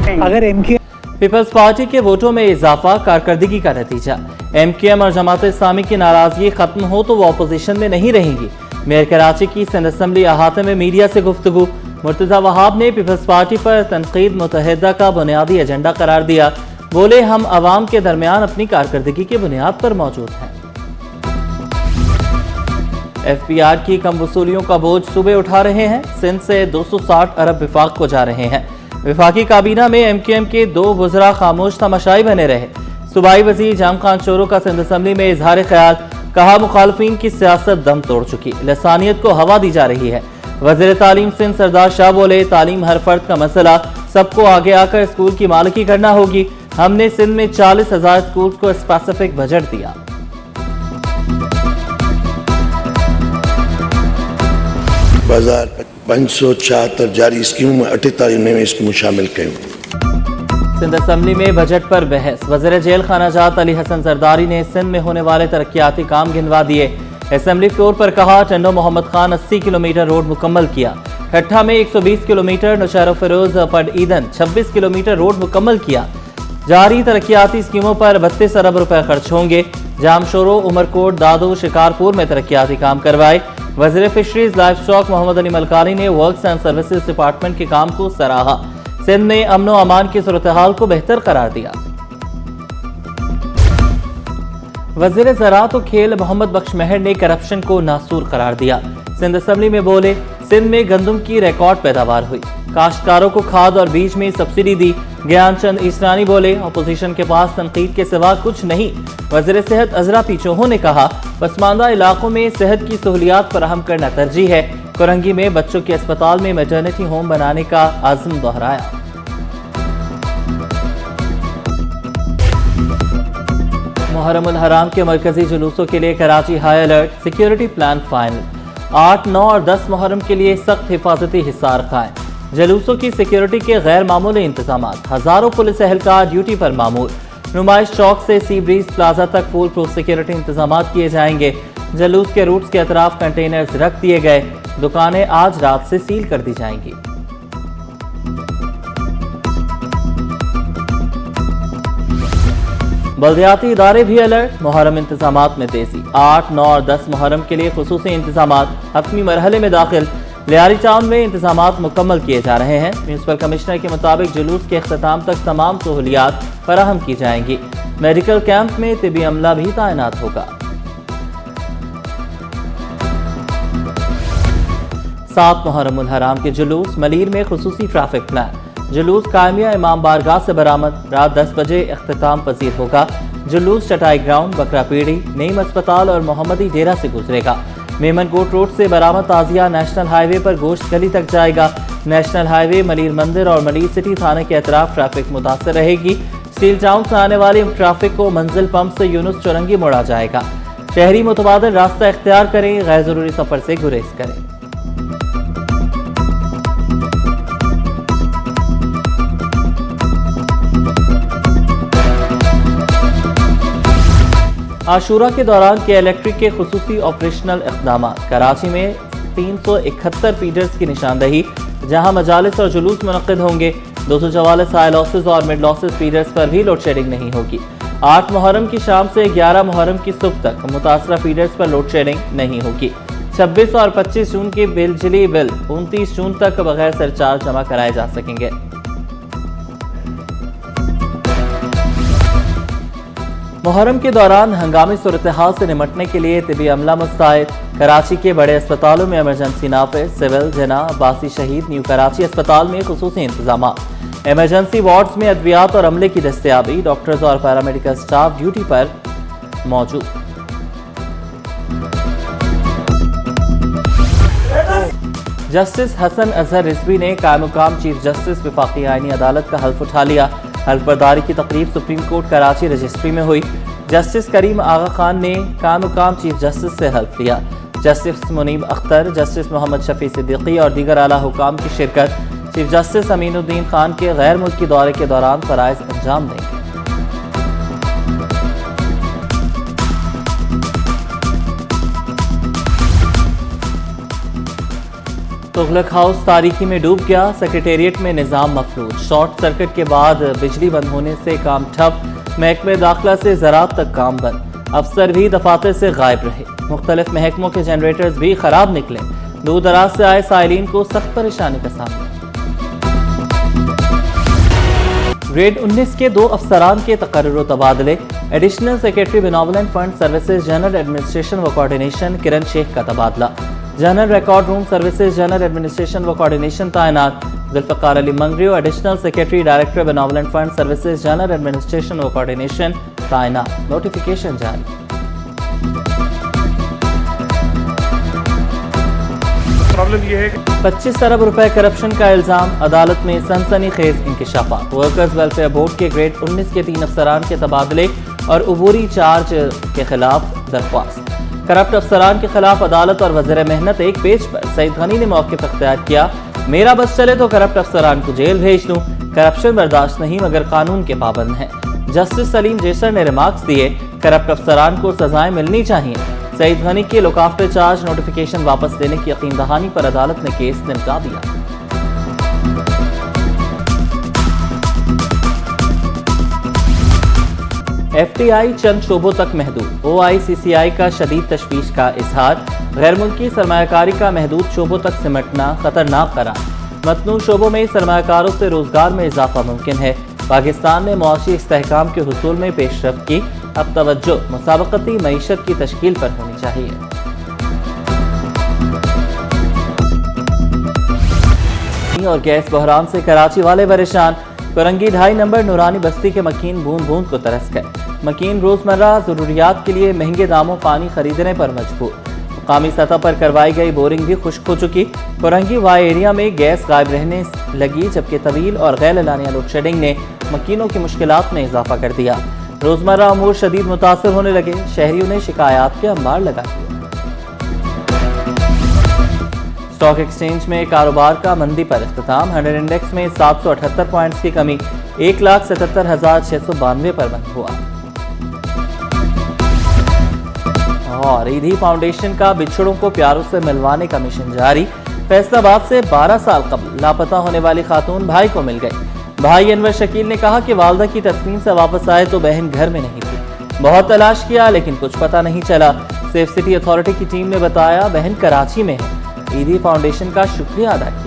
अगर MQ peoples party के वोटों में इजाफा कारकर्दगी का नतीजा। MQM और जमात इस्लामी की नाराजगी खत्म हो तो वो अपोजिशन में नहीं रहेंगी। मेयर कराची की सिंध असम्बली अहाते में मीडिया से गुफ्तगू। मुर्तजा वहाब ने पीपल्स पार्टी पर तनकीद मुतहदा का बुनियादी एजेंडा करार दिया। बोले, हम अवाम के दरमियान अपनी कारकर्दगी की बुनियाद पर मौजूद हैं। FPR की कम वसूलियों का बोझ सूबे उठा रहे हैं। सिंध से 260 अरब विफाक को जा रहे हैं। विफाकी काबीना में MQM के 2 वज़रा खामोश तमाशाई बने रहे। सूबाई वज़ीर जाम खान चोरो का सिंध असम्बली में इजहार ख्याल। कहा, मुखालफिन की सियासत दम तोड़ चुकी, लसानियत को हवा दी जा रही है। वज़ीर तालीम सिंध सरदार शाह बोले, तालीम हर फर्द का मसला, सबको आगे आकर स्कूल की मालिकी करना होगी। हमने सिंध में 40,000 स्कूल को स्पेसिफिक बजट दिया। बाजार 576 जारी स्कीमों में 48 नई स्कीमों शामिल कयूं। सिंध असम्बली में बजट पर बहस। वज़ीर जेल खानाजात अली हसन जरदारी ने सिंध में होने वाले तरक्याती काम गिनवा दिए। असम्बली फ्लोर पर कहा, टंडो मोहम्मद खान 80 किलोमीटर रोड मुकम्मल किया। ठट्ठा में 120 kilometre, Naushahro Feroze Padidan 26 kilometre road मुकम्मल किया। जारी तरक्याती स्कीमों पर 32 अरब रुपए खर्च होंगे। जामशोरो, उमरकोट, दादो, शिकारपुर में तरक्याती काम करवाए। वज़ीर fisheries livestock Mohammad Ali Malkani ने वर्क्स एंड सर्विसेज डिपार्टमेंट के काम को सराहा। सिंध में अमन व अमान की सूरत हाल को बेहतर करार दिया। वज़ीर ज़राअत व खेल मोहम्मद बख्श महर ने करप्शन को नासूर करार दिया। सिंध असम्बली में बोले, सिंध में गंदम की रिकॉर्ड पैदावार हुई। काश्तकारों को खाद और बीज में सब्सिडी दी। ज्ञानचंद ईसरानी बोले, अपोजिशन के पास तनकीद के सिवा कुछ नहीं। वज़ीर सेहत अजरा पीचोहो ने कहा, पसमानदा इलाकों में सेहत की सहूलियात फराहम करना तरजीह है। कोरंगी में बच्चों के अस्पताल में मैटरनिटी होम बनाने का आज़म दोहराया। मुहर्रम उल हराम के मरकजी जुलूसों के लिए Karachi high alert, security plan final. 8, 9 और 10 मुहर्रम के लिए सख्त हिफाजती हिसार कायम। जुलूसों की सिक्योरिटी के गैर मामूली इंतजाम। हजारों पुलिस एहलकार ड्यूटी पर मामूर। नुमाइश चौक से सी ब्रीज प्लाजा तक फुल प्रूफ सिक्योरिटी इंतजाम किए जाएंगे। जुलूस के रूट्स के अतराफ कंटेनर्स रख दिए गए। दुकानें आज रात से सील कर दी जाएंगी। बल्दियाती इदारे भी अलर्ट। मुहर्रम इंतजामात में तेजी। 8, 9 और 10 मुहर्रम के लिए खुसूसी इंतजामात हतमी मरहले में दाखिल। लियारी टाउन में इंतजामात मुकम्मल किए जा रहे हैं। म्यूनसिपल कमिश्नर के मुताबिक जुलूस के अख्ताम तक तमाम सहूलियात फराहम की जाएंगी। मेडिकल कैंप में तिबी अमला भी तैनात होगा। 7 मुहर्रम उल हराम के जुलूस। मलीर में खुसूसी ट्रैफिक प्लान। जुलूस कायमिया इमाम बारगाह से बरामद। रात 10 बजे इख्तिताम पजीर होगा। जुलूस चटाई ग्राउंड, बकरा पीढ़ी, नईम अस्पताल और मोहम्मदी डेरा से गुजरेगा। मेमन कोट रोड से बरामद ताजिया नेशनल हाईवे पर गोश्त गली तक जाएगा। नेशनल हाईवे, मलीर मंदिर और मलीर सिटी थाने के अतराफ ट्रैफिक मुतासर रहेगी। स्टील टाउन से आने वाले ट्रैफिक को मंजिल पंप से यूनुस चौरंगी मोड़ा जाएगा। शहरी मुतबादिल रास्ता इख्तियार करें, गैर जरूरी सफर से गुरेज करें। आशूरा के दौरान के इलेक्ट्रिक के खुसूसी ऑपरेशनल इक़दाम। कराची में 371 फीडर्स की निशानदही, जहां मजालिस और जुलूस मुनक्किद होंगे। 244 हाई लॉसेस और मिड लॉसेस फीडर्स पर भी लोड शेडिंग नहीं होगी। 8 मुहर्रम की शाम से 11 मुहर्रम की सुबह तक मुतासरा फीडर्स पर लोड शेडिंग नहीं होगी। 26 और 25 जून के बिजली बिल 29 जून तक बगैर सरचार्ज जमा कराए जा सकेंगे। मुहर्रम के दौरान हंगामी सूरत हाल से निमटने के लिए तिबी अमला मुस्तैद। कराची के बड़े अस्पतालों में इमरजेंसी नाफिज। सिविल, जना, अब्बासी शहीद, न्यू कराची अस्पताल में खुसूसी इंतजाम। इमरजेंसी वार्ड्स में अद्वियात और अमले की दस्तयाबी। डॉक्टर्स और पैरामेडिकल स्टाफ ड्यूटी पर मौजूद। जस्टिस हसन अजहर रिजवी ने कायम-मुकाम चीफ जस्टिस वफाकी आईनी अदालत का हल्फ उठा लिया। हल्फ बर्दारी की तकरीब सुप्रीम कोर्ट कराची रजिस्ट्री में हुई। जस्टिस करीम आगा खान ने कायम-मुकाम चीफ जस्टिस से हल्फ लिया। जस्टिस मुनीब अख्तर, जस्टिस मोहम्मद शफी सिद्दीकी और दीगर आला हुकाम की शिरकत। चीफ जस्टिस अमीनुद्दीन खान के गैर मुल्की दौरे के दौरान फराइज अंजाम देंगे। तुगलक हाउस तारीकी में डूब गया, सेक्रेटेरिएट में निजाम मफलूज। शॉर्ट सर्किट के बाद बिजली बंद होने से काम ठप, महकमे दाखिला से ज़राअत तक काम बंद, अफसर भी दफातर से गायब रहे। मुख्तलिफ महकमों के जनरेटर्स भी खराब निकले, दूर दराज से आए साइलिन को सख्त परेशानी का सामना। ग्रेड 19 के 2 अफसरान के तकर्रुर व तबादले। Additional secretary benevolent fund services general administration व कोऑर्डिनेशन किरण शेख का तबादला। General record room services general administration व कोऑर्डिनेशन तैनात Zulfiqar Ali Mangrio. Additional secretary director benevolent fund services general administration व कोऑर्डिनेशन तैनात। नोटिफिकेशन जारी। प्रॉब्लम ये है कि 25 अरब रुपए करप्शन का इल्जाम, अदालत में सनसनीखेज इंकिशाफात। वर्कर्स वेलफेयर बोर्ड के ग्रेड 19 के 3 अफसरान के तबादले और अबूरी चार्ज के खिलाफ दरख्वास्त। करप्ट अफसरान के खिलाफ अदालत और वज़ीर मेहनत एक पेज पर। सईद गनी ने मौक़िफ़ इख्तियार किया, मेरा बस चले तो करप्ट अफसरान को जेल भेज दूं, करप्शन बर्दाश्त नहीं मगर कानून के पाबंद हैं। जस्टिस सलीम जेसर ने रिमार्क्स दिए, करप्ट अफसरान को सजाएं मिलनी चाहिए। सईद गनी के लुक आफ्टर चार्ज नोटिफिकेशन वापस देने की यकीन दहानी पर अदालत ने केस निपटा दिया। FDI चंद शोबों तक महदूद। OICCI का शदीद तशवीश का इजहार। गैर मुल्की सरमायाकारी का महदूद शोबों तक सिमटना खतरनाक करार। मतनू शोबों में सरमायाकारों से रोजगार में इजाफा मुमकिन है। पाकिस्तान ने मुआशी इस्तेहकाम के हुसूल में पेशरफ्त की, अब तवज्जो मुसाबकती मईशत की तश्कील पर होनी चाहिए। और गैस बहरान से कराची वाले परेशान। कोरंगी 2.5 नंबर नूरानी बस्ती के मकीन बूंद बूंद को तरस गए। मकीन रोजमर्रा जरूरियात के लिए महंगे दामों पानी खरीदने पर मजबूर। मुकामी सतह पर करवाई गई बोरिंग भी खुश्क हो चुकी। कोरंगी वाई एरिया में गैस गायब रहने लगी, जबकि तवील और गैर एलानिया लोड शेडिंग ने मकीनों की मुश्किलात में इजाफा कर दिया। रोजमर्रा अमूर शदीद मुतासर होने लगे। शहरियों ने शिकायत के अंबार लगा दिए। स्टॉक एक्सचेंज में कारोबार का मंदी पर इख्तिताम। 100 इंडेक्स में 778 पॉइंट्स की कमी, 1,77,692 पर बंद हुआ। और ईदी फाउंडेशन का बिछड़ों को प्यारों से मिलवाने का मिशन जारी। फैसलाबाद से 12 साल कबल लापता होने वाली खातून भाई को मिल गई। भाई अनवर शकील ने कहा कि वालदा की तस्वीर से वापस आए तो बहन घर में नहीं थी। बहुत तलाश किया लेकिन कुछ पता नहीं चला। सेफ सिटी अथॉरिटी की टीम ने बताया बहन कराची में है। ईदी फाउंडेशन का शुक्रिया अदा किया।